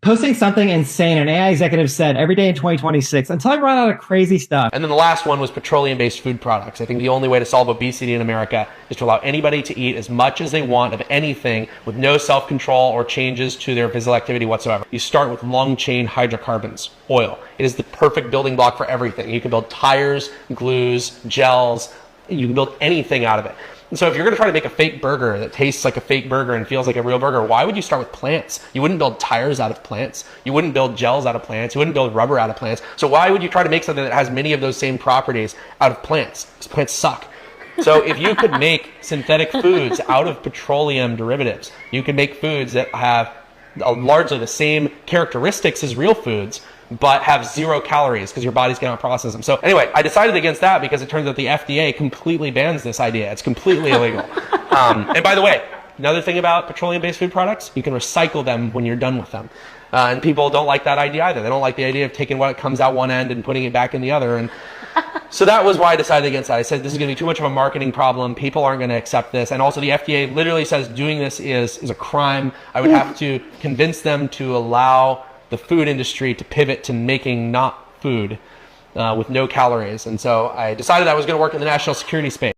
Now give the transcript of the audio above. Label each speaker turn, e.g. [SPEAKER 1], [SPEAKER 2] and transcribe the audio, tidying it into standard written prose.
[SPEAKER 1] posting something insane. An AI executive said every day in 2026 until I run out of crazy stuff.
[SPEAKER 2] And then the last one was petroleum-based food products. I think the only way to solve obesity in America is to allow anybody to eat as much as they want of anything with no self-control or changes to their physical activity whatsoever. You start with long-chain hydrocarbons, oil. It is the perfect building block for everything. You can build tires, glues, gels. You can build anything out of it. And so if you're going to try to make a fake burger that tastes like a fake burger and feels like a real burger, why would you start with plants? You wouldn't build tires out of plants. You wouldn't build gels out of plants. You wouldn't build rubber out of plants. So why would you try to make something that has many of those same properties out of plants? Because plants suck. So if you could make synthetic foods out of petroleum derivatives, you could make foods that have largely the same characteristics as real foods, but have 0 calories because your body's going to process them. So anyway, I decided against that because it turns out the FDA completely bans this idea. It's completely illegal. And by the way, another thing about petroleum-based food products, you can recycle them when you're done with them. And people don't like that idea either. They don't like the idea of taking what comes out one end and putting it back in the other. And so that was why I decided against that. I said, this is going to be too much of a marketing problem. People aren't going to accept this. And also the FDA literally says doing this is a crime. I would have to convince them to allow the food industry to pivot to making not food with no calories. And so I decided I was going to work in the national security space.